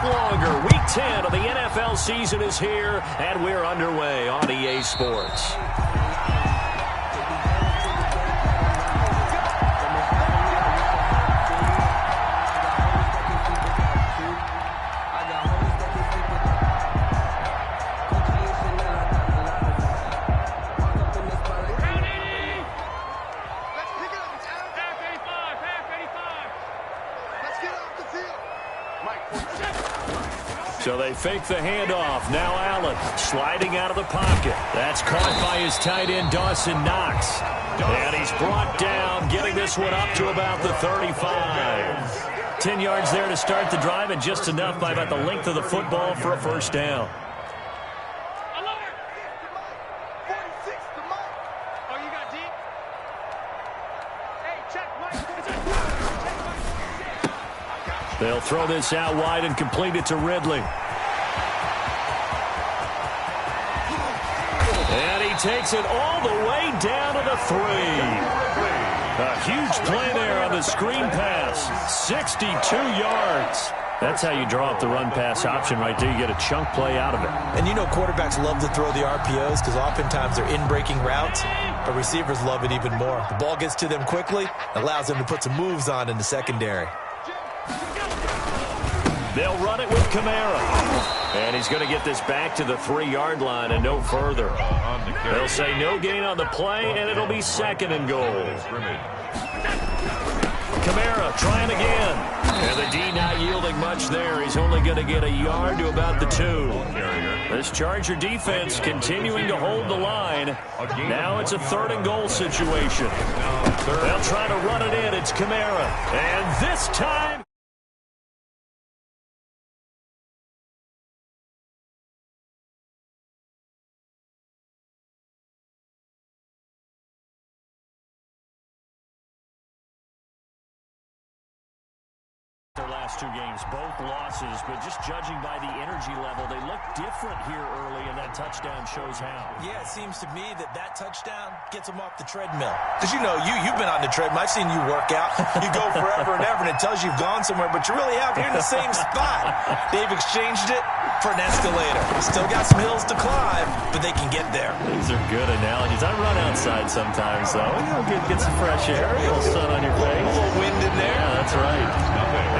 longer. Week 10 of the NFL season is here, and we're underway on EA Sports. So they fake the handoff. Now Allen sliding out of the pocket. That's caught by his tight end, Dawson Knox. And he's brought down, getting this one up to about the 35. 10 yards there to start the drive, and just enough by about the length of the football for a first down. They'll throw this out wide and complete it to Ridley. And he takes it all the way down to the 3. A huge play there on the screen pass. 62 yards. That's how you draw up the run-pass option right there. You get a chunk play out of it. And you know quarterbacks love to throw the RPOs because oftentimes they're in-breaking routes, but receivers love it even more. The ball gets to them quickly, allows them to put some moves on in the secondary. They'll run it with Kamara. And he's going to get this back to the 3-yard line and no further. They'll say no gain on the play, and it'll be second and goal. Kamara trying again. And the D not yielding much there. He's only going to get a yard to about the 2. This Charger defense continuing to hold the line. Now it's a 3rd and goal situation. They'll try to run it in. It's Kamara. And this time... their last 2 games, both losses, but just judging by the energy level, they look different here early, and that touchdown shows how. Yeah, it seems to me that touchdown gets them off the treadmill. Because, you know, you've been on the treadmill. I've seen you work out. You go forever and ever, and it tells you you've gone somewhere, but you really have. You're in the same spot. They've exchanged it for an escalator. Still got some hills to climb, but they can get there. These are good analogies. I run outside sometimes, though. You know, get some fresh air, a little sun on your face. A little wind in there. Yeah, that's right.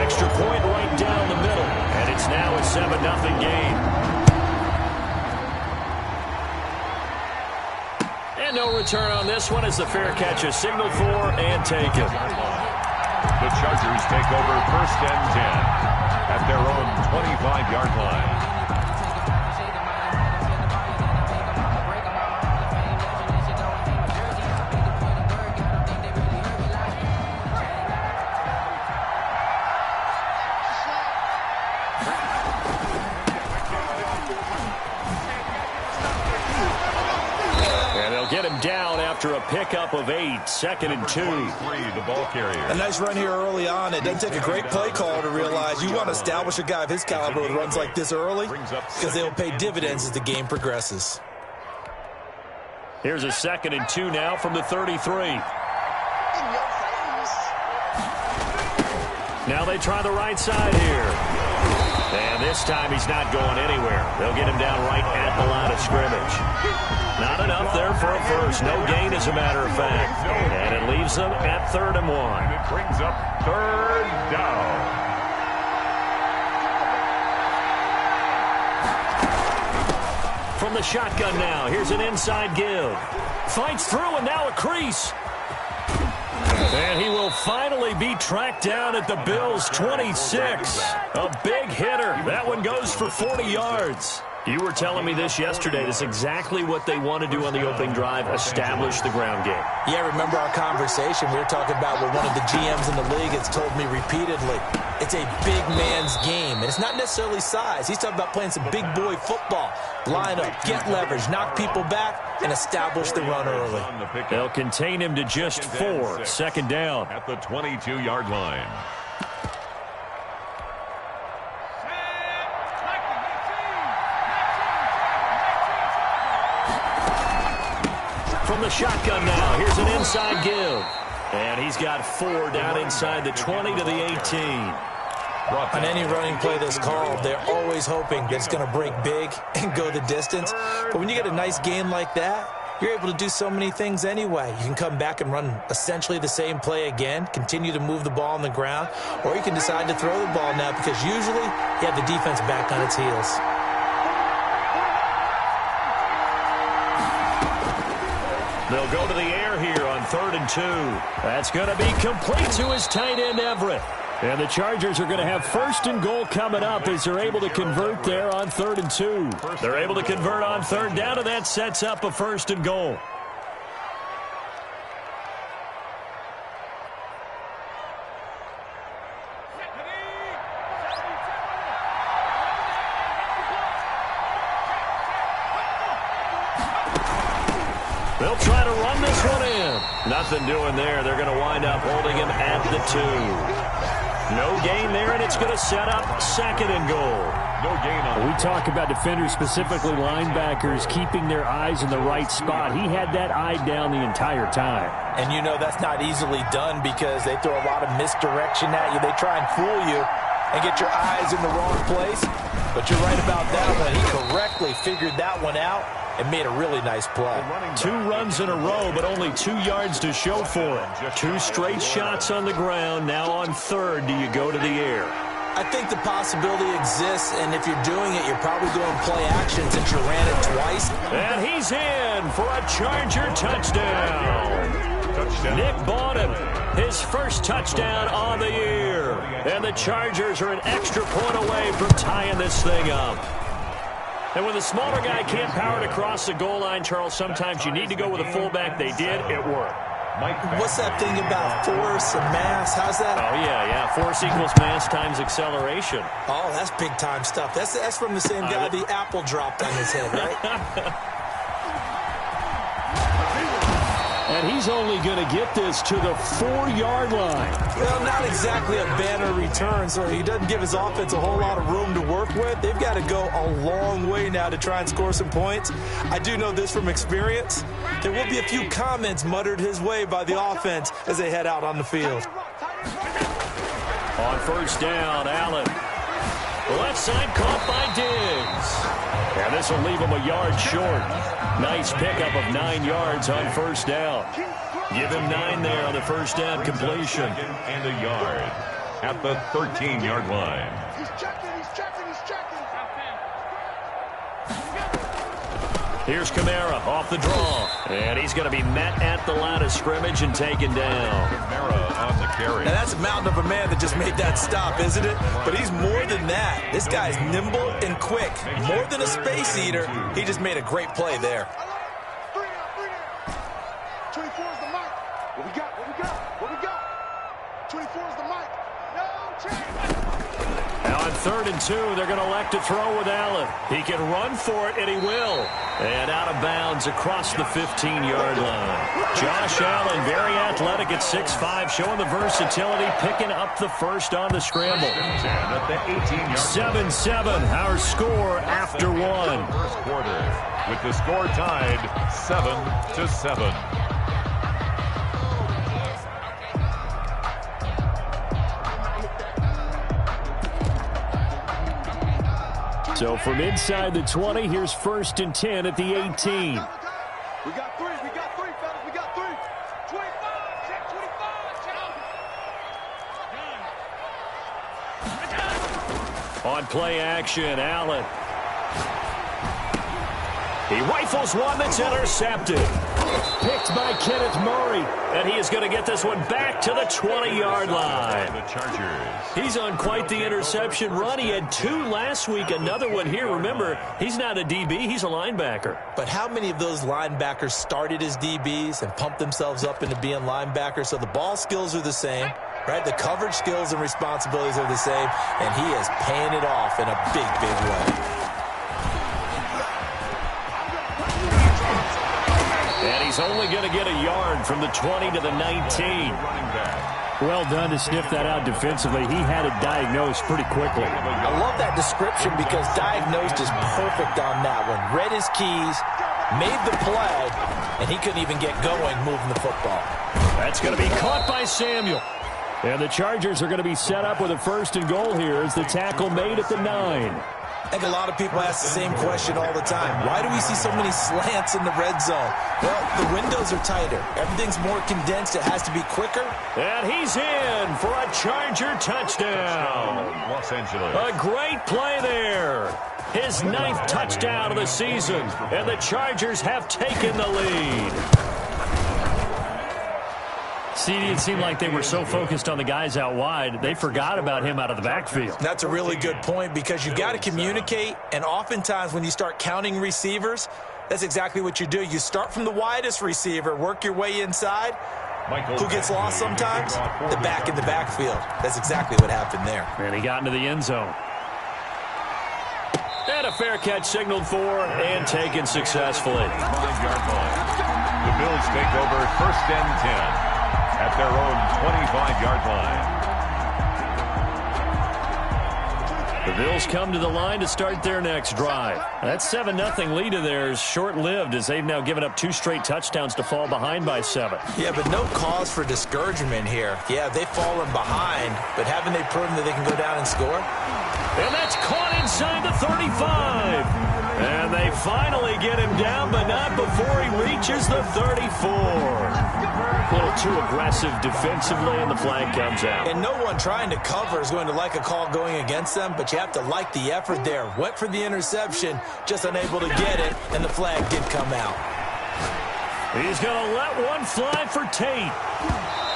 Extra point right down the middle, and it's now a 7-0 game. And no return on this one as the fair catch is signaled for and taken. The Chargers take over 1st and 10 at their own 25-yard line. Get him down after a pickup of 8, 2nd and 2. The ball carrier. A nice run here early on. It doesn't take a great play caller to realize you want to establish a guy of his caliber with runs like this early because they will pay dividends as the game progresses. Here's a 2nd and 2 now from the 33. Now they try the right side here. And this time he's not going anywhere. They'll get him down right at the line of scrimmage. Not enough there for a first. No gain, as a matter of fact. And it leaves them at 3rd and 1. It brings up 3rd down. From the shotgun now, here's an inside give. Fights through, and now a crease. And he will finally be tracked down at the Bills' 26. A big hitter. That one goes for 40 yards. You were telling me this yesterday. This is exactly what they want to do on the opening drive, establish the ground game. Yeah, remember our conversation? We were talking about what one of the GMs in the league has told me repeatedly. It's a big man's game, and it's not necessarily size. He's talking about playing some big boy football. Line up, get leverage, knock people back, and establish the run early. They'll contain him to just 4, 2nd down. At the 22-yard line. From the shotgun now, here's an inside give. And he's got 4 down inside the 20 to the 18. On any running play that's called, they're always hoping that it's going to break big and go the distance. But when you get a nice gain like that, you're able to do so many things anyway. You can come back and run essentially the same play again, continue to move the ball on the ground, or you can decide to throw the ball now because usually you have the defense back on its heels. They'll go to the air here on 3rd and 2. That's going to be complete to his tight end, Everett. And the Chargers are going to have 1st and goal coming up as they're able to convert there on 3rd and 2. They're able to convert on 3rd down, and that sets up a 1st and goal. They'll try to run this one in. Nothing doing there. They're going to wind up holding him at the 2. No gain there, and it's going to set up 2nd and goal. No gain on. We talk about defenders, specifically linebackers, keeping their eyes in the right spot. He had that eye down the entire time. And you know that's not easily done because they throw a lot of misdirection at you. They try and fool you and get your eyes in the wrong place. But you're right about that one. He correctly figured that one out and made a really nice play. 2 runs in a row, but only 2 yards to show for it. 2 straight shots on the ground. Now on 3rd, do you go to the air? I think the possibility exists, and if you're doing it, you're probably going play action since you ran it twice. And he's in for a Charger touchdown. Nick Bawden, his first touchdown on the year. And the Chargers are an extra point away from tying this thing up. And when the smaller guy can't power it across the goal line, Charles, sometimes you need to go with a fullback. They did. It worked. What's that thing about force and mass? How's that? Oh, yeah. Force equals mass times acceleration. Oh, that's big-time stuff. That's from the same guy the apple dropped on his head, right? And he's only going to get this to the 4-yard line. Well, not exactly a banner return, so he doesn't give his offense a whole lot of room to work with. They've got to go a long way now to try and score some points. I do know this from experience. There will be a few comments muttered his way by the offense as they head out on the field. On 1st down, Allen. Left side caught by Diggs. And this will leave him a yard short. Nice pickup of 9 yards on 1st down. Give him 9 there on the 1st down completion. And a yard at the 13-yard line. He's checking. Here's Kamara off the draw. And he's going to be met at the line of scrimmage and taken down. Kamara on the carry. Now that's a mountain of a man that just made that stop, isn't it? But he's more than that. This guy's nimble and quick. More than a space eater. He just made a great play there. 24 is the mic. What we got? 24 is the mic. No change. Now on 3rd and 2, they're going to elect to throw with Allen. He can run for it, and he will. And out of bounds across the 15-yard line. Josh Allen, very athletic at 6'5", showing the versatility, picking up the first on the scramble. 7-7, our score after 1. First quarter, with the score tied 7-7. So from inside the 20, here's 1st and 10 at the 18. We got 3, fellas. We got 3. 25, check 25, check. On play action, Allen. He rifles one that's intercepted. Picked by Kenneth Murray. And he is going to get this one back to the 20-yard line. The Chargers. He's on quite the interception run. He had 2 last week, another one here. Remember, he's not a DB, he's a linebacker. But how many of those linebackers started as DBs and pumped themselves up into being linebackers? So the ball skills are the same, right? The coverage skills and responsibilities are the same, and he is paying it off in a big, big way. And he's only going to get a yard from the 20 to the 19. Well done to sniff that out defensively. He had it diagnosed pretty quickly. I love that description because diagnosed is perfect on that one. Read his keys, made the play, and he couldn't even get going moving the football. That's going to be caught by Samuel. And the Chargers are going to be set up with a 1st and goal here as the tackle made at the 9. I think a lot of people ask the same question all the time. Why do we see so many slants in the red zone? Well, the windows are tighter. Everything's more condensed. It has to be quicker. And he's in for a Charger touchdown. Los Angeles. A great play there. His 9th touchdown of the season. And the Chargers have taken the lead. CD, it seemed like they were so focused on the guys out wide, they forgot about him out of the backfield. That's a really good point because you've got to communicate, and oftentimes when you start counting receivers, that's exactly what you do. You start from the widest receiver, work your way inside. Who gets lost sometimes? The back in the backfield. That's exactly what happened there. And he got into the end zone. And a fair catch signaled for and taken successfully. 5-yard line. The Bills take over 1st and 10. At their own 25-yard line. The Bills come to the line to start their next drive. That 7-0 lead of theirs short-lived as they've now given up 2 straight touchdowns to fall behind by 7. Yeah, but no cause for discouragement here. Yeah, they've fallen behind, but haven't they proven that they can go down and score? And that's caught inside the 35. And they finally get him down, but not before he reaches the 34. A little too aggressive defensively, and the flag comes out. And no one trying to cover is going to like a call going against them, but you have to like the effort there. Went for the interception, just unable to get it, and the flag did come out. He's going to let one fly for Tate.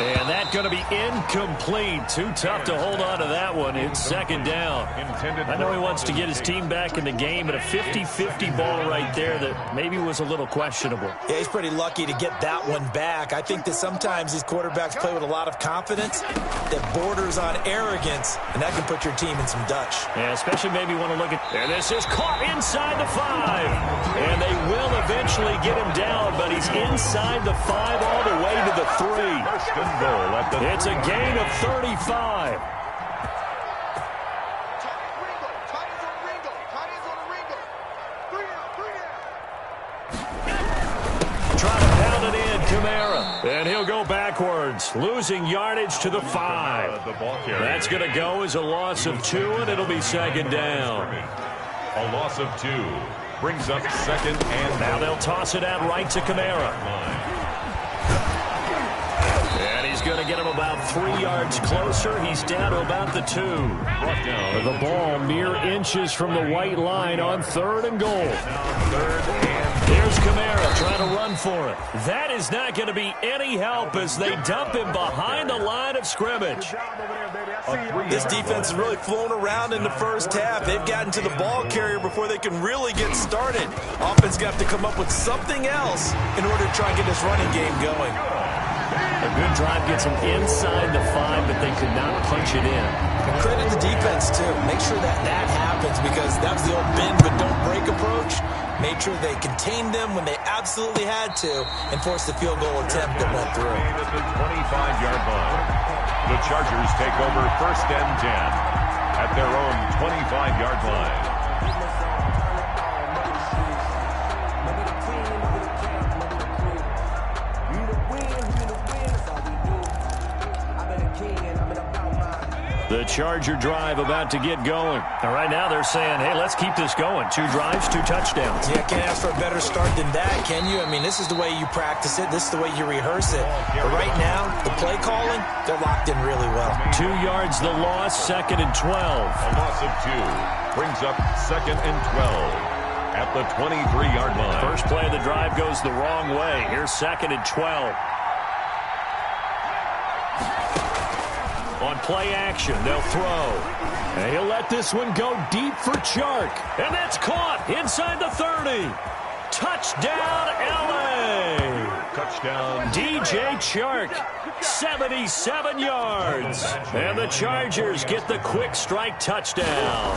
And that's going to be incomplete. Too tough to hold on to that one. It's 2nd down. I know he wants to get his team back in the game, but a 50-50 ball right there that maybe was a little questionable. Yeah, he's pretty lucky to get that one back. I think that sometimes these quarterbacks play with a lot of confidence that borders on arrogance, and that can put your team in some Dutch. Yeah, especially maybe want to look at... And this is caught inside the 5. And they will eventually get him down, but he's inside the 5 all the way to the 3. It's a gain of 35. Trying to pound it in, Kamara. And he'll go backwards, losing yardage to the 5. That's going to go as a loss of 2, and it'll be 2nd down. A loss of 2 brings up 2nd and now they'll toss it out right to Kamara. He's going to get him about 3 yards closer. He's down to about the 2. The ball mere inches from the white line on 3rd and goal. Here's Kamara trying to run for it. That is not going to be any help as they dump him behind the line of scrimmage. This defense has really flown around in the first half. They've gotten to the ball carrier before they can really get started. Offense going to have to come up with something else in order to try and get this running game going. A good drive gets them inside the 5, but they could not punch it in. And credit the defense, too. Make sure that that happens because that was the old bend but don't break approach. Made sure they contained them when they absolutely had to and forced the field goal attempt that went through. At the 25-yard line. The Chargers take over 1st and 10 at their own 25-yard line. The Charger drive about to get going. And right now they're saying, hey, let's keep this going. 2 drives, 2 touchdowns. Yeah, can't ask for a better start than that, can you? I mean, this is the way you practice it. This is the way you rehearse it. But right now, the play calling, they're locked in really well. 2 yards the loss, 2nd and 12. A loss of 2 brings up 2nd and 12 at the 23-yard line. First play of the drive goes the wrong way. Here's 2nd and 12. On play action, they'll throw. And he'll let this one go deep for Chark. And that's caught inside the 30. Touchdown, L.A. Touchdown. DJ Chark, 77 yards. And the Chargers get the quick strike touchdown.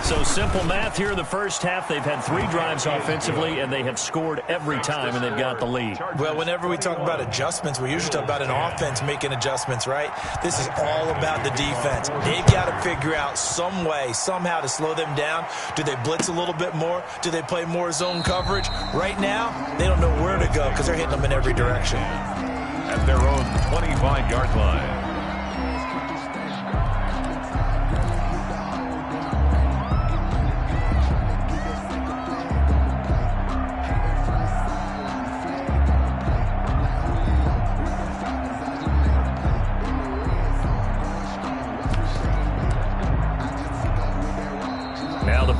So simple math here in the first half. They've had 3 drives offensively, and they have scored every time, and they've got the lead. Well, whenever we talk about adjustments, we usually talk about an offense making adjustments, right? This is all about the defense. They've got to figure out some way, somehow to slow them down. Do they blitz a little bit more? Do they play more zone coverage? Right now, they don't know where to go because they're hitting them in every direction. At their own 25-yard line.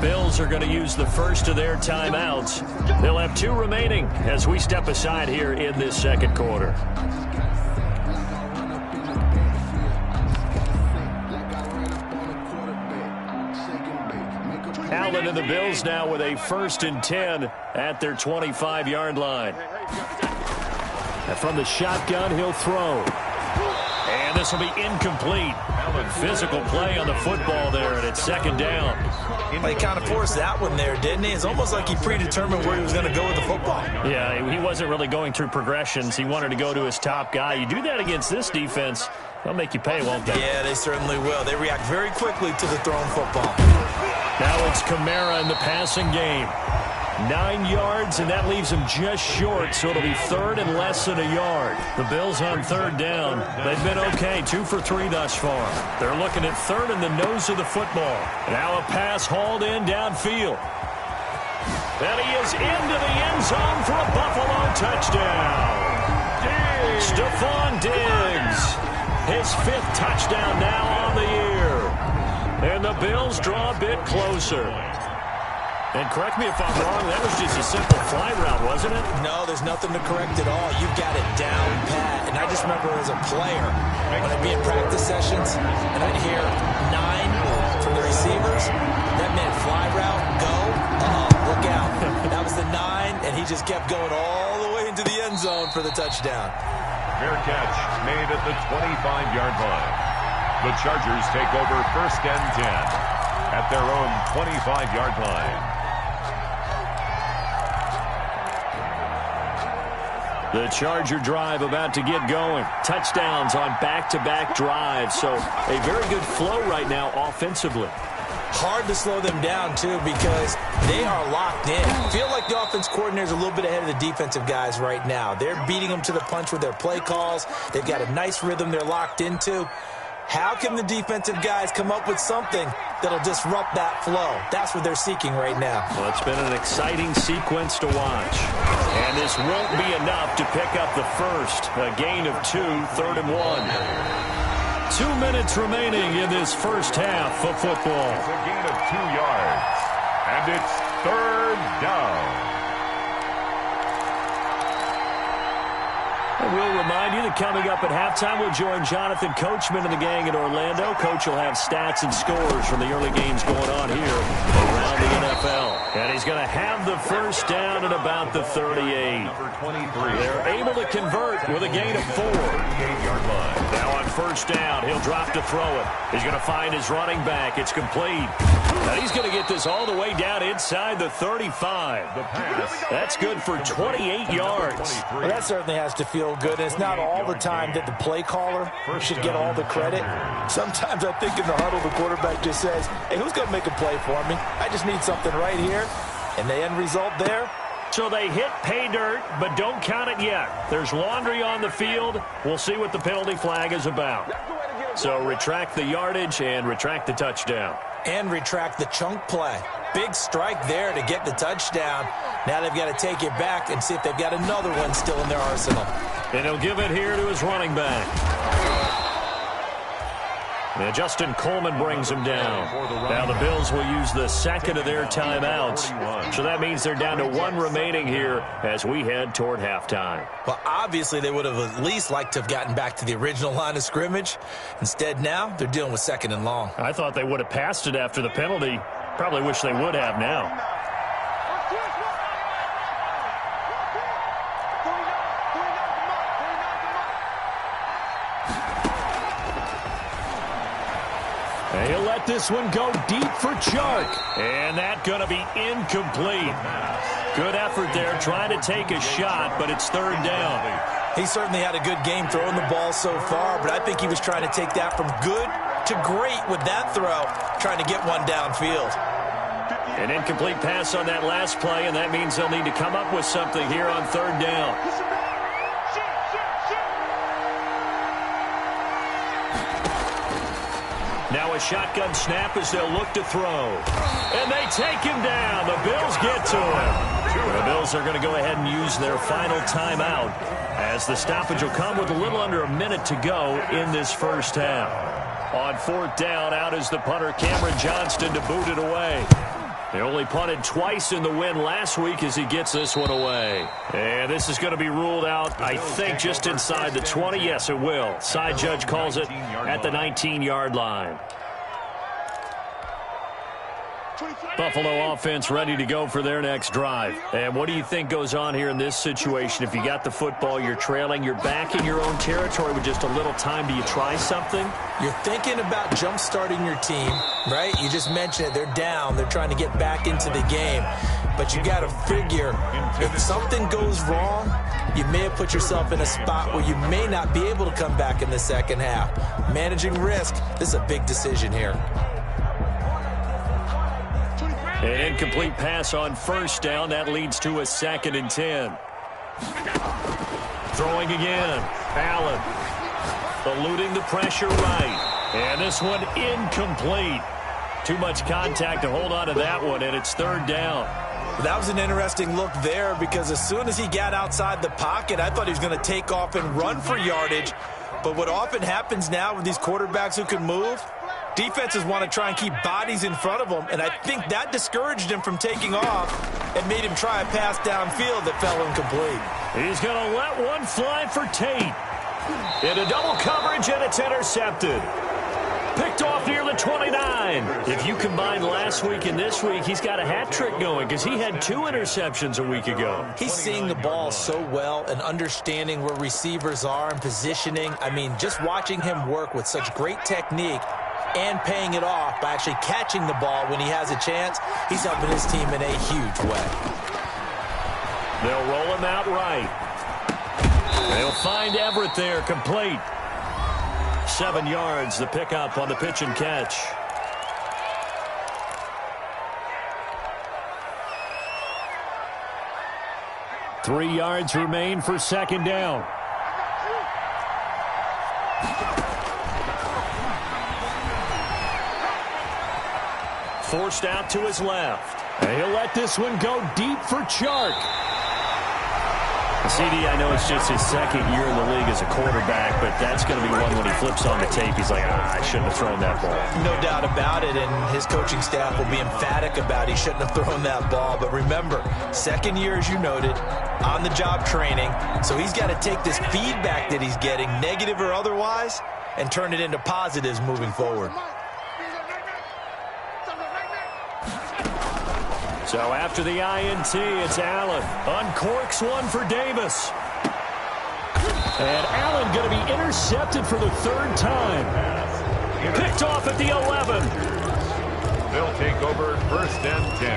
Bills are going to use the first of their timeouts. They'll have 2 remaining as we step aside here in this second quarter. Allen and the Bills now with a 1st and 10 at their 25-yard line. And from the shotgun, he'll throw. And this will be incomplete. Physical play on the football there, and it's 2nd down. He kind of forced that one there, didn't he? It's almost like he predetermined where he was going to go with the football. Yeah, he wasn't really going through progressions. He wanted to go to his top guy. You do that against this defense, they'll make you pay, won't they? Yeah, they certainly will. They react very quickly to the thrown football. Now it's Kamara in the passing game. 9 yards, and that leaves him just short, so it'll be 3rd and less than a yard. The Bills on 3rd down. They've been okay, 2 for 3 thus far. They're looking at 3rd in the nose of the football. Now a pass hauled in downfield. And he is into the end zone for a Buffalo touchdown. Stephon Diggs, his 5th touchdown now on the year. And the Bills draw a bit closer. And correct me if I'm wrong, that was just a simple fly route, wasn't it? No, there's nothing to correct at all. You've got it down pat. And I just remember as a player, when I'd be in practice sessions, and I'd hear 9 from the receivers, that meant fly route, go, look out. That was the 9, and he just kept going all the way into the end zone for the touchdown. Fair catch made at the 25-yard line. The Chargers take over 1st and 10 at their own 25-yard line. The Charger drive about to get going. Touchdowns on back-to-back drives, so a very good flow right now offensively. Hard to slow them down, too, because they are locked in. Feel like the offense coordinator is a little bit ahead of the defensive guys right now. They're beating them to the punch with their play calls. They've got a nice rhythm they're locked into. How can the defensive guys come up with something that'll disrupt that flow? That's what they're seeking right now. Well, it's been an exciting sequence to watch. And this won't be enough to pick up the first. A gain of 2, 3rd and 1. 2 minutes remaining in this first half of football. It's a gain of 2 yards. And it's 3rd down. And we'll remind you that coming up at halftime, we'll join Jonathan Coachman and the gang in Orlando. Coach will have stats and scores from the early games going on here around the NFL. And he's going to have the first down at about the 38. They're able to convert with a gain of 4. 38-yard line. Now on first down, he'll drop to throw it. He's going to find his running back. It's complete. And he's going to get this all the way down inside the 35. The pass. That's good for 28 yards. Well, that certainly has to feel good. And it's not all the time that the play caller should get all the credit. Sometimes I think in the huddle, the quarterback just says, hey, who's going to make a play for me? I just need something right here. And the end result there. So they hit pay dirt, but don't count it yet. There's laundry on the field. We'll see what the penalty flag is about. So retract the yardage and retract the touchdown. And retract the chunk play. Big strike there to get the touchdown. Now they've got to take it back and see if they've got another one still in their arsenal. And he'll give it here to his running back. Now Justin Coleman brings him down. Now the Bills will use the second of their timeouts. So that means they're down to 1 remaining here as we head toward halftime. Well, obviously they would have at least liked to have gotten back to the original line of scrimmage. Instead now they're dealing with 2nd and long. I thought they would have passed it after the penalty. Probably wish they would have now. And he'll let this one go deep for Chark. And that's going to be incomplete. Good effort there trying to take a shot, but it's 3rd down. He certainly had a good game throwing the ball so far, but I think he was trying to take that from good to great with that throw, trying to get one downfield. An incomplete pass on that last play, and that means they'll need to come up with something here on 3rd down. Now a shotgun snap as they'll look to throw. And they take him down. The Bills get to him. The Bills are going to go ahead and use their final timeout as the stoppage will come with a little under a minute to go in this first half. On 4th down, out is the punter Cameron Johnston to boot it away. He only punted twice in the win last week as he gets this one away. And this is going to be ruled out, I think, just inside the 20. Yes, it will. Side judge calls it at the 19-yard line. Buffalo offense ready to go for their next drive. And what do you think goes on here in this situation? If you got the football, you're trailing, you're back in your own territory with just a little time. Do you try something? You're thinking about jump-starting your team, right? You just mentioned it. They're down. They're trying to get back into the game. But you got to figure, if something goes wrong, you may have put yourself in a spot where you may not be able to come back in the second half. Managing risk, this is a big decision here. An incomplete pass on first down. That leads to a 2nd and 10. Throwing again. Allen. Eluding the pressure right. And this one incomplete. Too much contact to hold on to that one, and it's 3rd down. That was an interesting look there because as soon as he got outside the pocket, I thought he was going to take off and run for yardage. But what often happens now with these quarterbacks who can move, defenses want to try and keep bodies in front of them, and I think that discouraged him from taking off and made him try a pass downfield that fell incomplete. He's going to let one fly for Tate. Into double coverage, and it's intercepted. Picked off near the 29. If you combine last week and this week, he's got a hat trick going because he had 2 interceptions a week ago. He's seeing the ball so well and understanding where receivers are and positioning. I mean, just watching him work with such great technique and paying it off by actually catching the ball when he has a chance, he's helping his team in a huge way. They'll roll him out right. They'll find Everett there, complete. 7 yards, the pickup on the pitch and catch. Three yards remain for 2nd down. Forced out to his left. And he'll let this one go deep for Chark. CD, I know it's just his 2nd year in the league as a quarterback, but that's going to be one when he flips on the tape. He's like, I shouldn't have thrown that ball. No doubt about it, and his coaching staff will be emphatic about he shouldn't have thrown that ball. But remember, 2nd year, as you noted, on-the-job training, so he's got to take this feedback that he's getting, negative or otherwise, and turn it into positives moving forward. So after the INT, it's Allen. Uncorks one for Davis. And Allen going to be intercepted for the 3rd time. Picked off at the 11. They'll take over 1st and 10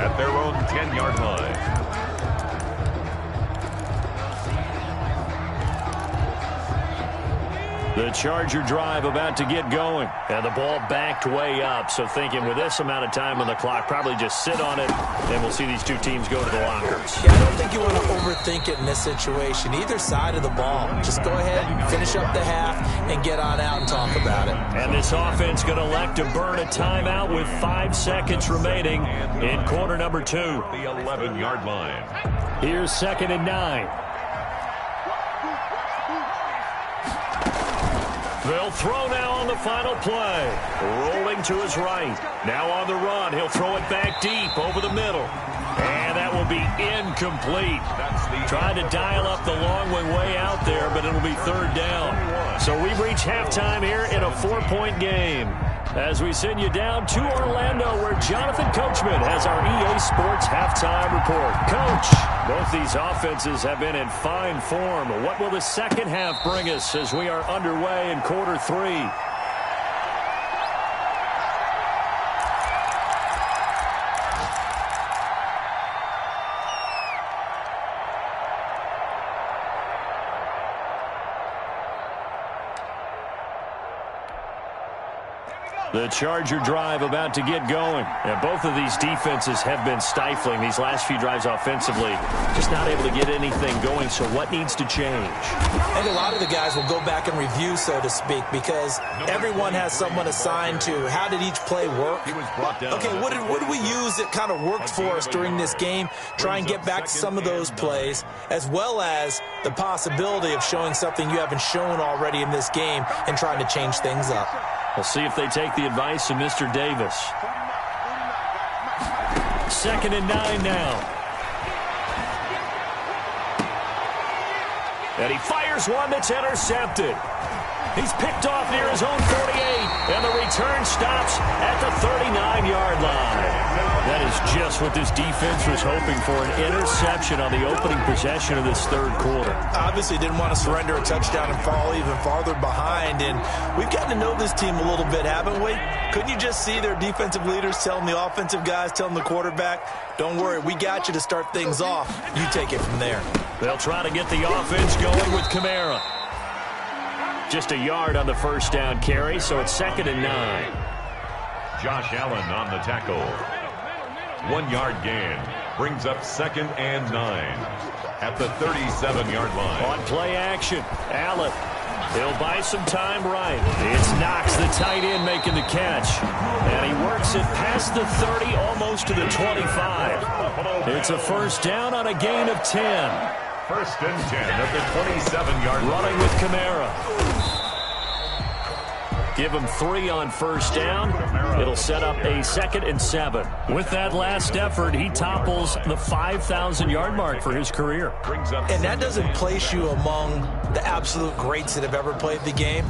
at their own 10-yard line. The Charger drive about to get going. And the ball backed way up. So thinking with this amount of time on the clock, probably just sit on it, and we'll see these 2 teams go to the lockers. Yeah, I don't think you want to overthink it in this situation. Either side of the ball. Just go ahead, finish up the half, and get on out and talk about it. And this offense going to elect to burn a timeout with 5 seconds remaining in quarter number 2. The 11-yard line. Here's 2nd and 9. They'll throw now on the final play. Rolling to his right. Now on the run. He'll throw it back deep over the middle. And that will be incomplete. Trying to dial up the long way out there, but it'll be 3rd down. So we reach halftime here in a 4-point game. As we send you down to Orlando, where Jonathan Coachman has our EA Sports halftime report. Coach, both these offenses have been in fine form. What will the second half bring us as we are underway in quarter 3? The Charger drive about to get going. And both of these defenses have been stifling these last few drives offensively. Just not able to get anything going, so what needs to change? I think a lot of the guys will go back and review, so to speak, because everyone has someone assigned to how did each play work. Okay, what did we use that kind of worked for us during this game? Try and get back to some of those plays, as well as the possibility of showing something you haven't shown already in this game and trying to change things up. We'll see if they take the advice of Mr. Davis. 2nd and 9 now. And he fires one that's intercepted. He's picked off near his own 48, and the return stops at the 39-yard line. That is just what this defense was hoping for, an interception on the opening possession of this third quarter. Obviously didn't want to surrender a touchdown and fall even farther behind, and we've gotten to know this team a little bit, haven't we? Couldn't you just see their defensive leaders telling the offensive guys, telling the quarterback, don't worry, we got you to start things off. You take it from there. They'll try to get the offense going with Kamara. Just a yard on the first down carry, so it's 2nd and 9. Josh Allen on the tackle. 1-yard gain brings up 2nd and 9 at the 37-yard line. On play action, Allen. He'll buy some time right. It's Knox, the tight end, making the catch. And he works it past the 30, almost to the 25. It's a first down on a gain of 10. 1st and 10 at the 27-yard line. Running with Kamara. Give him 3 on first down. It'll set up a 2nd and 7. With that last effort, he topples the 5,000-yard mark for his career. And that doesn't place you among the absolute greats that have ever played the game,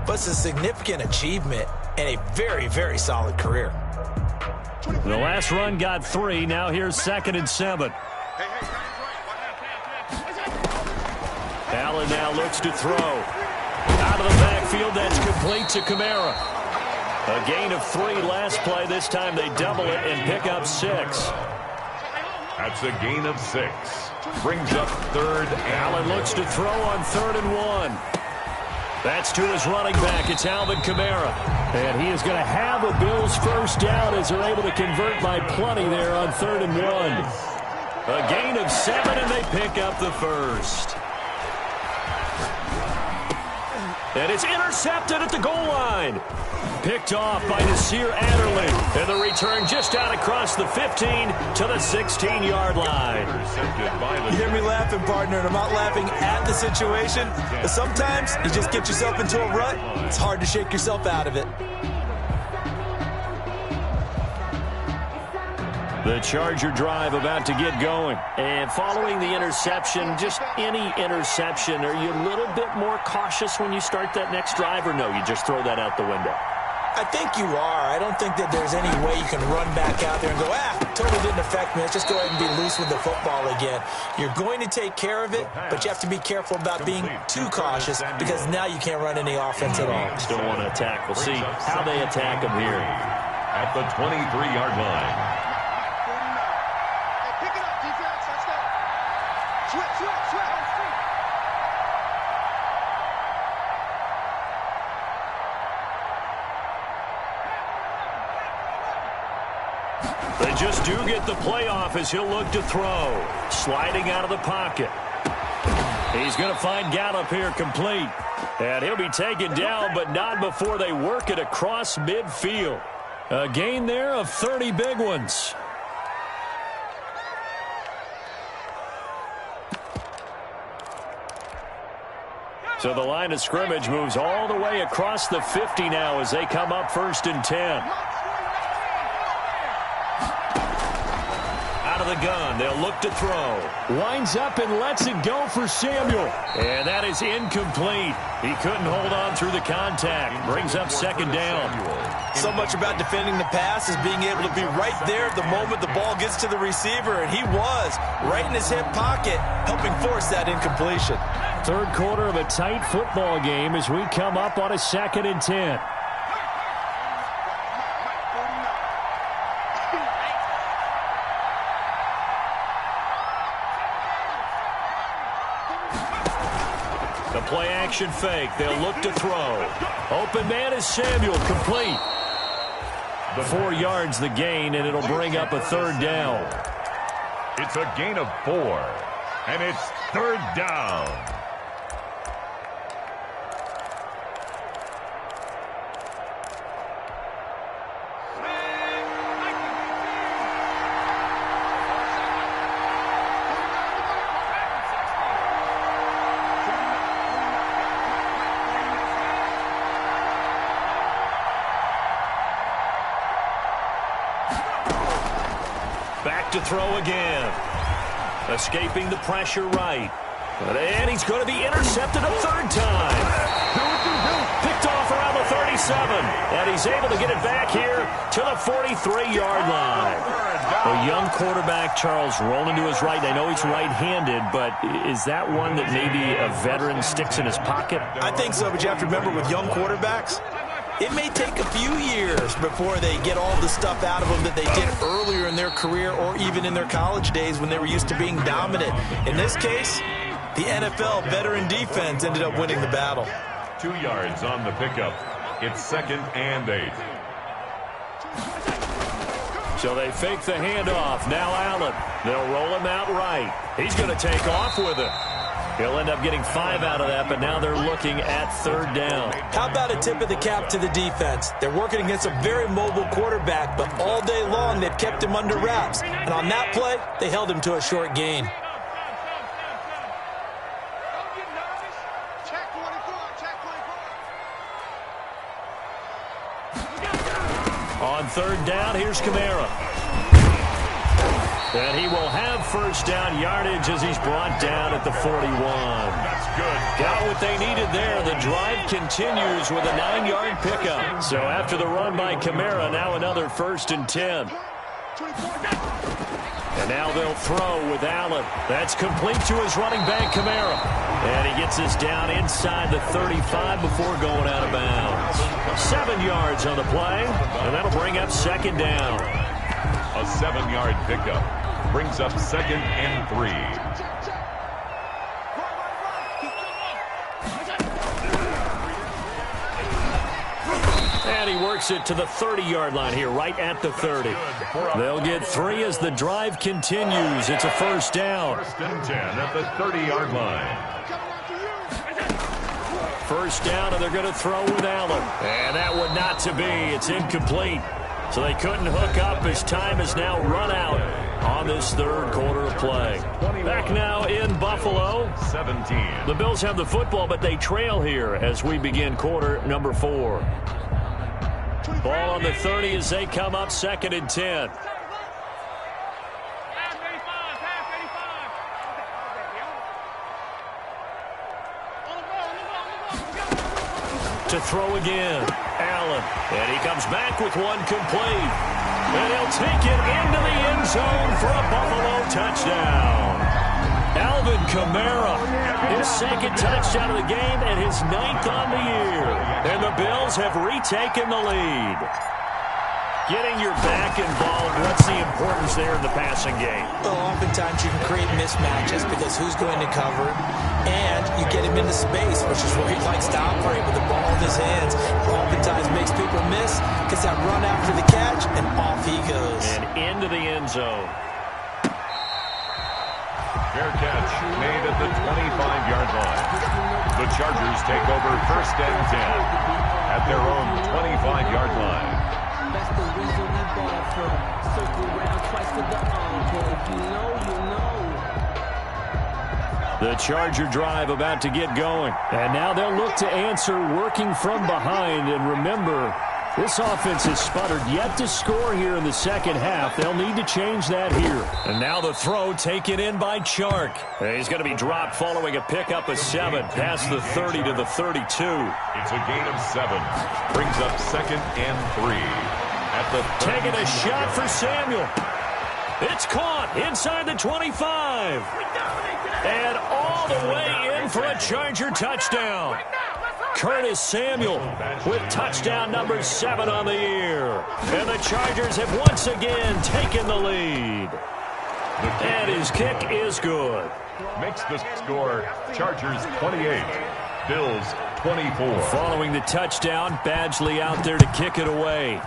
but it's a significant achievement and a very, very solid career. The last run got 3. Now here's 2nd and 7. Allen now looks to throw. Out of the backfield, that's complete to Kamara. A gain of 3 last play. This time they double it and pick up 6. That's a gain of 6. Brings up 3rd. Allen looks to throw on 3rd and 1. That's to his running back. It's Alvin Kamara. And he is going to have a Bills first down as they're able to convert by plenty there on 3rd and 1. A gain of 7, and they pick up the first. And it's intercepted at the goal line. Picked off by Nasir Adderley. And the return just out across the 15 to the 16-yard line. You hear me laughing, partner, and I'm not laughing at the situation. But sometimes you just get yourself into a rut. It's hard to shake yourself out of it. The Charger drive about to get going. And following the interception, just any interception, are you a little bit more cautious when you start that next drive, or no, you just throw that out the window? I think you are. I don't think that there's any way you can run back out there and go, totally didn't affect me. Let's just go ahead and be loose with the football again. You're going to take care of it, but you have to be careful about being too cautious because now you can't run any offense at all. Still want to attack. We'll see how they attack them here. At the 23-yard line. They just do get the playoff as he'll look to throw. Sliding out of the pocket. He's going to find Gallup here complete. And he'll be taken down, but not before they work it across midfield. A gain there of 30 big ones. So the line of scrimmage moves all the way across the 50 now as they come up 1st and 10. Out of the gun, they'll look to throw. Winds up and lets it go for Samuel. And that is incomplete. He couldn't hold on through the contact. Brings up 2nd down. So much about defending the pass is being able to be right there at the moment the ball gets to the receiver, and he was right in his hip pocket, helping force that incompletion. Third quarter of a tight football game as we come up on a 2nd and 10. The play action fake. They'll look to throw. Open man is Samuel, complete. 4 yards the gain, and it'll bring up a 3rd down. It's a gain of 4, and it's 3rd down. Back to throw again. Escaping the pressure right. And he's going to be intercepted a third time. Picked off around the 37. And he's able to get it back here to the 43-yard line. A young quarterback, Charles, rolling to his right. I know he's right-handed, but is that one that maybe a veteran sticks in his pocket? I think so, but you have to remember with young quarterbacks, it may take a few years before they get all the stuff out of them that they did earlier in their career or even in their college days when they were used to being dominant. In this case, the NFL veteran defense ended up winning the battle. 2 yards on the pickup. It's 2nd and 8. So they fake the handoff. Now Allen. They'll roll him out right. He's going to take off with it. He'll end up getting 5 out of that, but now they're looking at 3rd down. How about a tip of the cap to the defense? They're working against a very mobile quarterback, but all day long they've kept him under wraps. And on that play, they held him to a short gain. On 3rd down, here's Kamara. And he will have 1st down yardage as he's brought down at the 41. That's good. Got what they needed there. The drive continues with a 9-yard pickup. So after the run by Kamara, now another 1st and 10. And now they'll throw with Allen. That's complete to his running back, Kamara. And he gets us down inside the 35 before going out of bounds. 7 yards on the play, and that'll bring up 2nd down. A 7-yard pickup brings up 2nd and 3. And he works it to the 30-yard line here, right at the 30. They'll get 3 as the drive continues. It's a 1st down. 1st and 10 at the 30-yard line. 1st down, and they're going to throw with Allen. And that one not to be. It's incomplete. So they couldn't hook up as time has now run out on this 3rd quarter of play. Back now in Buffalo. 17. The Bills have the football, but they trail here as we begin quarter number 4. Ball on the 30 as they come up 2nd and 10. To throw again, Allen. And he comes back with one complete. And he'll take it into the end zone for a Buffalo touchdown. Alvin Kamara, his 2nd touchdown of the game and his 9th on the year. And the Bills have retaken the lead. Getting your back involved, what's the importance there in the passing game? Well, oftentimes you can create mismatches because who's going to cover, and you get him into space, which is where he likes to operate with the ball in his hands. Oftentimes makes people miss, gets that run after the catch, and off he goes. And into the end zone. Fair catch made at the 25-yard line. The Chargers take over 1st and 10 at their own 25-yard line. That's the reason we ball from. Circle around twice to the encore. If you know, you know. The Charger drive about to get going. And now they'll look to answer working from behind. And remember, this offense has sputtered yet to score here in the 2nd half. They'll need to change that here. And now the throw taken in by Chark. And he's going to be dropped following a pickup of 7 past the 30 to the 32. It's a gain of 7. Brings up 2nd and 3. At the taking a shot for Samuel. It's caught inside the 25. And all the way in for a Charger touchdown. Curtis Samuel with touchdown number 7 on the year. And the Chargers have once again taken the lead. And his kick is good. Makes the score Chargers 28, Bills 24. Following the touchdown, Badgley out there to kick it away.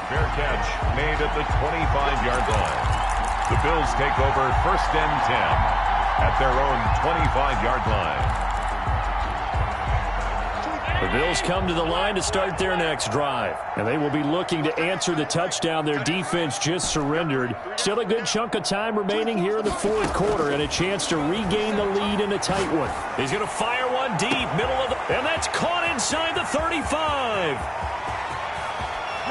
Fair catch made at the 25-yard line. The Bills take over 1st and 10 at their own 25-yard line. The Bills come to the line to start their next drive. And they will be looking to answer the touchdown their defense just surrendered. Still a good chunk of time remaining here in the 4th quarter and a chance to regain the lead in a tight one. He's going to fire one deep, middle of the... And that's caught inside the 35.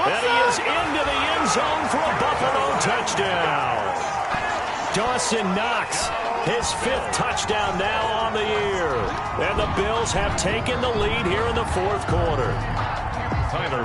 And he is into the end zone for a Buffalo touchdown. Dawson Knox, his 5th touchdown now on the year. And the Bills have taken the lead here in the 4th quarter.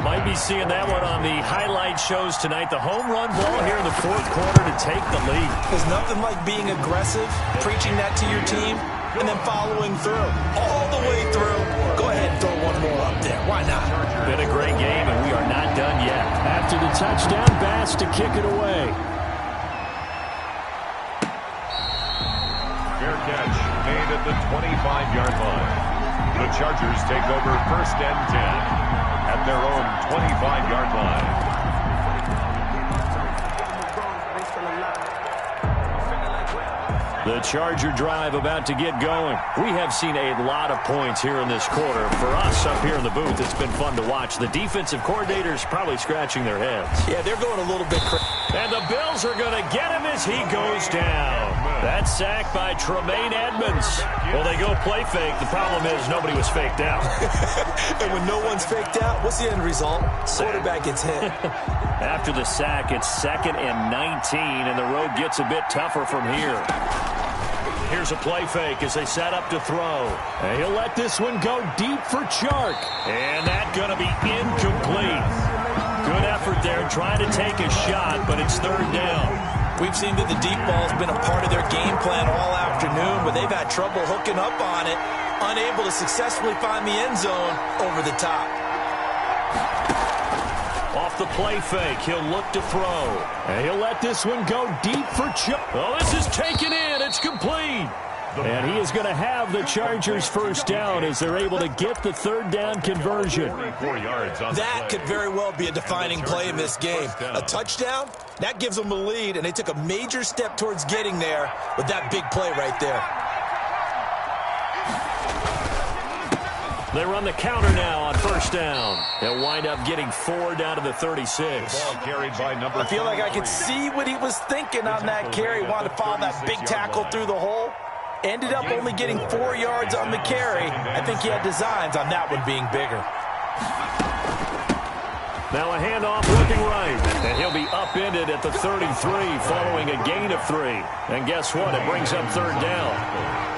Might be seeing that one on the highlight shows tonight. The home run ball here in the 4th quarter to take the lead. There's nothing like being aggressive, preaching that to your team, and then following through. All the way through. Go ahead and throw one more up there. Why not? Been a great game, and we are not done yet. After the touchdown, Bass to kick it away. Fair catch made at the 25-yard line. The Chargers take over 1st and 10 at their own 25-yard line. The Charger drive about to get going. We have seen a lot of points here in this quarter. For us up here in the booth, it's been fun to watch. The defensive coordinators probably scratching their heads. Yeah, they're going a little bit crazy. And the Bills are going to get him as he goes down. That sack by Tremaine Edmonds. Well, they go play fake. The problem is nobody was faked out. And when no one's faked out, what's the end result? Quarterback gets hit. After the sack, it's 2nd and 19, and the road gets a bit tougher from here. Here's a play fake as they set up to throw. And he'll let this one go deep for Chark. And that's going to be incomplete. Good effort there trying to take a shot, but it's 3rd down. We've seen that the deep ball's been a part of their game plan all afternoon, but they've had trouble hooking up on it, unable to successfully find the end zone over the top. Off the play fake, he'll look to throw. And he'll let this one go deep for Chuck. Oh, this is taken in. It's complete. And he is going to have the Chargers 1st down as they're able to get the 3rd down conversion. That could very well be a defining play in this game. A touchdown, that gives them a lead, and they took a major step towards getting there with that big play right there. They run the counter now on 1st down. They'll wind up getting 4 down to the 36. Ball carried by number I feel like I could see what he was thinking on that carry. Wanted to follow that big tackle through the hole. Ended up only getting 4 yards on the carry. I think he had designs on that one being bigger. Now a handoff looking right. And he'll be upended at the 33 following a gain of 3. And guess what? It brings up 3rd down.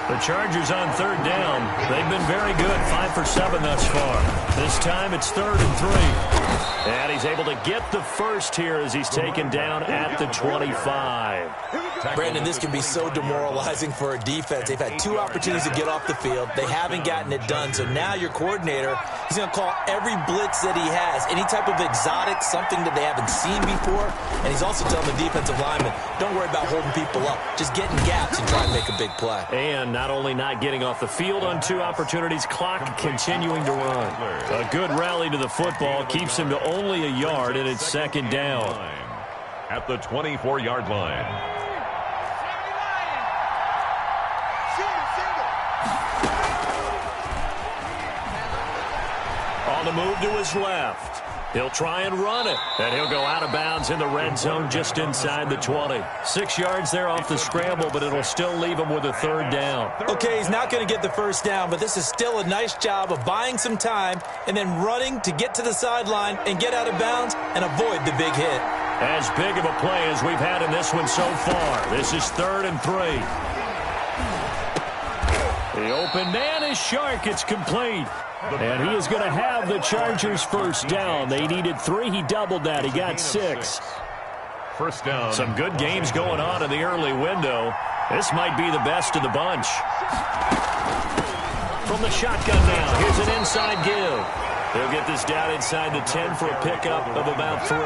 The Chargers on 3rd down. They've been very good, 5 for 7 thus far. This time it's 3rd and 3. And he's able to get the first here as he's taken down at the 25. Brandon, this can be so demoralizing for a defense. They've had 2 opportunities to get off the field. They haven't gotten it done. So now your coordinator, he's going to call every blitz that he has, any type of exotic, something that they haven't seen before. And he's also telling the defensive lineman, don't worry about holding people up. Just get in gaps and try and make a big play. And not only not getting off the field on 2 opportunities, clock continuing to run. A good rally to the football keeps him to only a yard, and it's 2nd down. At the 24-yard line. On the move to his left. He'll try and run it. And he'll go out of bounds in the red zone just inside the 20. 6 yards there off the scramble, but it'll still leave him with a 3rd down. Okay, he's not going to get the 1st down, but this is still a nice job of buying some time and then running to get to the sideline and get out of bounds and avoid the big hit. As big of a play as we've had in this one so far. This is 3rd and 3. The open man is Shark. It's complete. And he is going to have the Chargers 1st down. They needed 3. He doubled that. He got 6. 1st down. Some good games going on in the early window. This might be the best of the bunch. From the shotgun now, here's an inside give. He'll get this down inside the 10 for a pickup of about 3.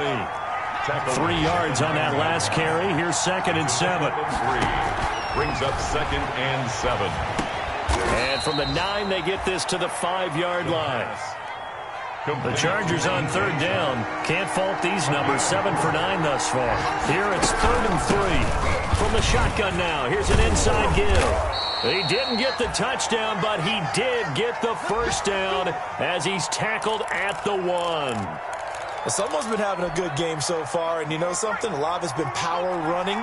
3 yards on that last carry. Here's 2nd and 7. 3. Brings up 2nd and 7. And from the 9, they get this to the 5-yard line. The Chargers on 3rd down. Can't fault these numbers. 7 for 9 thus far. Here it's 3rd and 3. From the shotgun now, here's an inside give. He didn't get the touchdown, but he did get the 1st down as he's tackled at the 1. Someone's been having a good game so far, and you know something? A lot of it's been power running.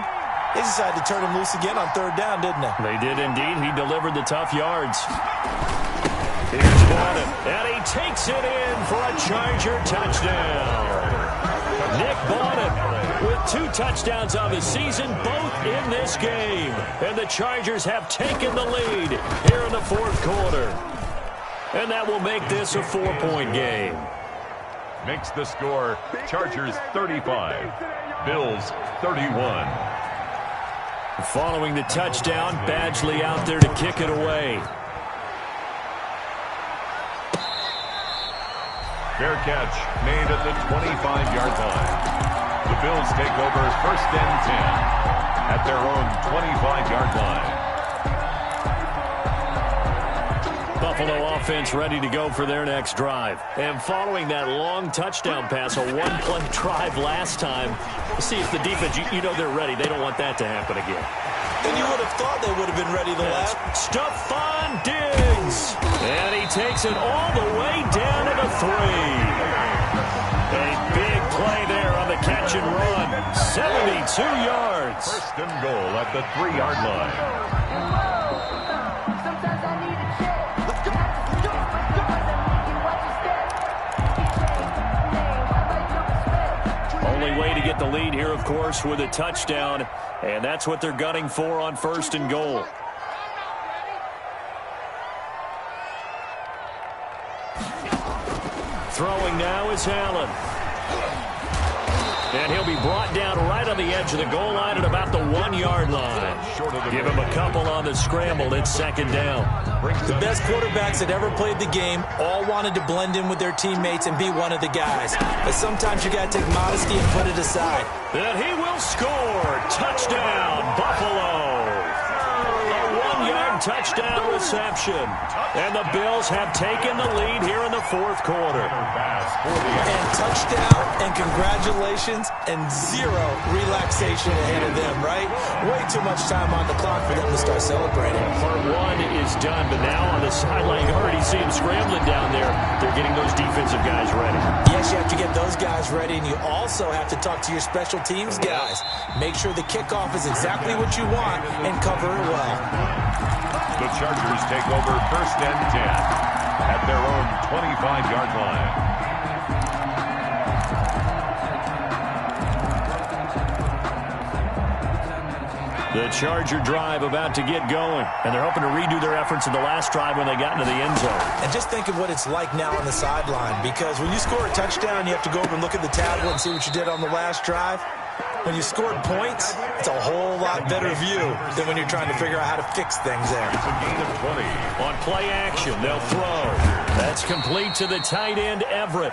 They decided to turn him loose again on 3rd down, didn't they? They did indeed. He delivered the tough yards. Here's Gordon, and he takes it in for a Charger touchdown. Nick Bonham with 2 touchdowns on the season, both in this game. And the Chargers have taken the lead here in the 4th quarter. And that will make this a 4-point game. Makes the score Chargers 35, Bills 31. Following the touchdown, Badgley out there to kick it away. Fair catch made at the 25-yard line. The Bills take over 1st and 10 at their own 25-yard line. Buffalo offense ready to go for their next drive. And following that long touchdown pass, a 1-play drive last time, see if the defense, you know they're ready. They don't want that to happen again. And you would have thought they would have been ready the last. Stephon Diggs. And he takes it all the way down to the 3. A big play there on the catch and run. 72 yards. 1st and goal at the 3-yard line. Only way to get the lead here, of course, with a touchdown. And that's what they're gunning for on 1st and goal. Throwing now is Allen. And he'll be brought down right on the edge of the goal line at about the 1-yard line. Give him a couple on the scramble. It's 2nd down. The best quarterbacks that ever played the game all wanted to blend in with their teammates and be one of the guys. But sometimes you got to take modesty and put it aside. And he will score. Touchdown, Buffalo. A 1-yard touchdown reception. And the Bills have taken the lead here in the 4th quarter. And touchdown and congratulations and 0 relaxation ahead of them, right? Way too much time on the clock for them to start celebrating. Part 1 is done, but now on the sideline, you already see him scrambling down there. They're getting those defensive guys ready. Yes, you have to get those guys ready, and you also have to talk to your special teams guys. Make sure the kickoff is exactly what you want and cover it well. The Chargers take over 1st and 10 at their own 25-yard line. The Charger drive about to get going, and they're hoping to redo their efforts in the last drive when they got into the end zone. And just think of what it's like now on the sideline, because when you score a touchdown, you have to go over and look at the tablet and see what you did on the last drive. When you scored points, it's a whole lot better view than when you're trying to figure out how to fix things there. It's a gain of 20. On play action, they'll throw. That's complete to the tight end, Everett.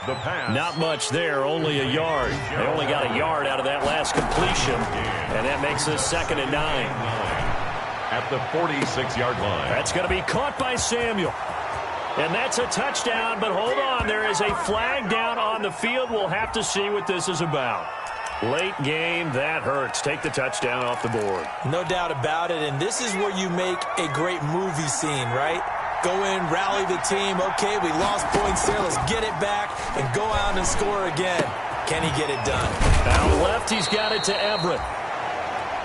The pass. Not much there, only a yard. They only got a yard out of that last completion, and that makes this 2nd and 9. At the 46-yard line. That's going to be caught by Samuel. And that's a touchdown, but hold on. There is a flag down on the field. We'll have to see what this is about. Late game, that hurts. Take the touchdown off the board. No doubt about it, and this is where you make a great movie scene, right? Go in, rally the team. Okay, we lost points there. Let's get it back and go out and score again. Can he get it done? Out left, he's got it to Everett.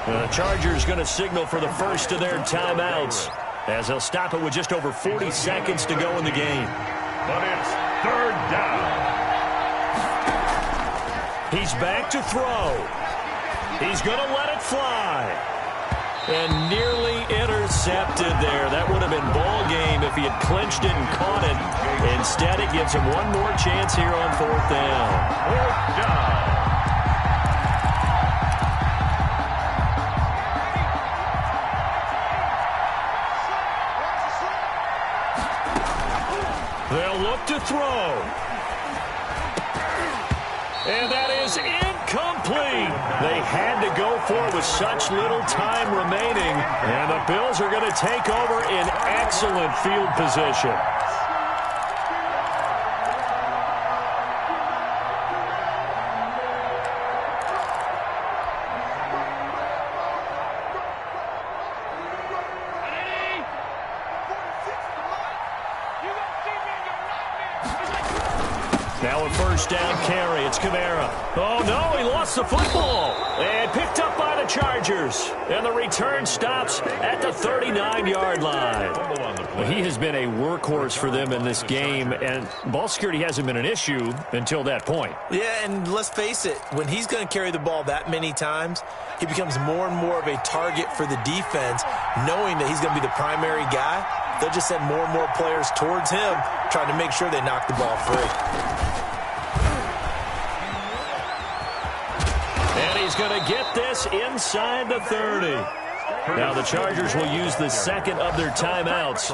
The Chargers going to signal for the first of their timeouts as they'll stop it with just over 40 seconds to go in the game. But it's 3rd down. He's back to throw. He's going to let it fly. And nearly intercepted there. That would have been ball game if he had clinched it and caught it. Instead, it gives him one more chance here on 4th down. 4th down. They'll look to throw. And that is incomplete. They had to go for it with such little time remaining. And the Bills are going to take over in excellent field position. Now a first down carry. It's Kamara. Oh, no, he lost the football. And picked up by the Chargers. And the return stops at the 39-yard line. Well, he has been a workhorse for them in this game, and ball security hasn't been an issue until that point. Yeah, and let's face it, when he's going to carry the ball that many times, he becomes more and more of a target for the defense, knowing that he's going to be the primary guy. They'll just send more and more players towards him, trying to make sure they knock the ball free. And he's going to get this inside the 30. Now the Chargers will use the second of their timeouts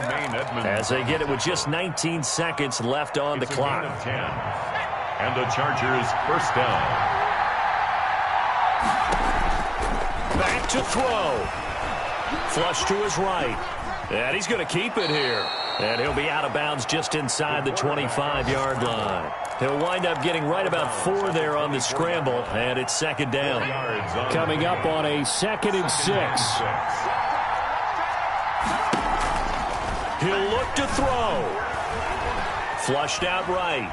as they get it with just 19 seconds left on the clock. And the Chargers first down. Back to throw. Flush to his right. And he's going to keep it here. And he'll be out of bounds just inside the 25-yard line. He'll wind up getting right about 4 there on the scramble, and it's second down. Coming up on a 2nd and 6. He'll look to throw. Flushed out right.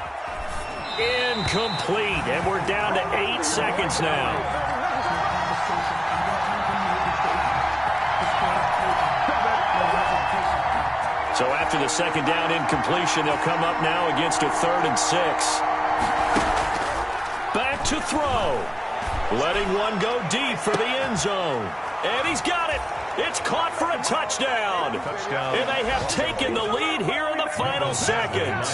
Incomplete, and we're down to 8 seconds now. So after the second down incompletion, they'll come up now against a 3rd and 6. Back to throw. Letting one go deep for the end zone. And he's got it. It's caught for a touchdown. And they have taken the lead here in the final seconds.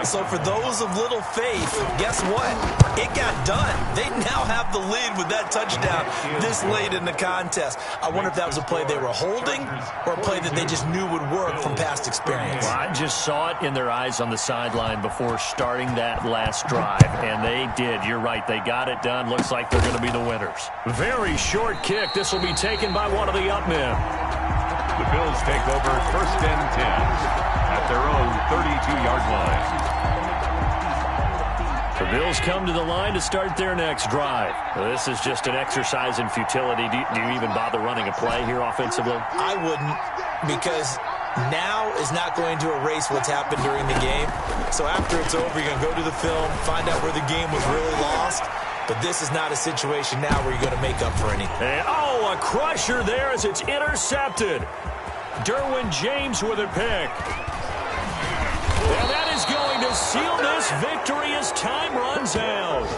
So for those of little faith, guess what? It got done. They now have the lead with that touchdown this late in the contest. I wonder if that was a play they were holding or a play that they just knew would work from past experience. Well, I just saw it in their eyes on the sideline before starting that last drive, and they did. You're right. They got it done. Looks like they're going to be the winners. Very short kick. This will be taken by one of the up men. The Bills take over 1st and 10 at their own 32-yard line. The Bills come to the line to start their next drive. Well, this is just an exercise in futility. Do you even bother running a play here offensively? I wouldn't, because now is not going to erase what's happened during the game. So after it's over, you're going to go to the film, find out where the game was really lost. But this is not a situation now where you're going to make up for anything. And, a crusher there as it's intercepted. Derwin James with a pick. And that is going to seal this victory as time runs out.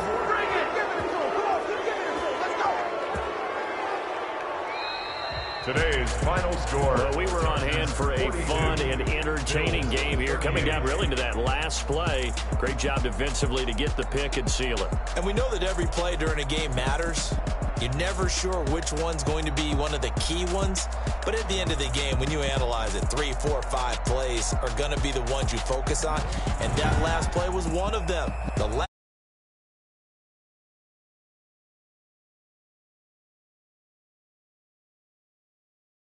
Today's final score. Well, we were on hand for a fun and entertaining game here. Coming down really to that last play. Great job defensively to get the pick and seal it. And we know that every play during a game matters. You're never sure which one's going to be one of the key ones. But at the end of the game, when you analyze it, 3, 4, 5 plays are going to be the ones you focus on. And that last play was one of them. The last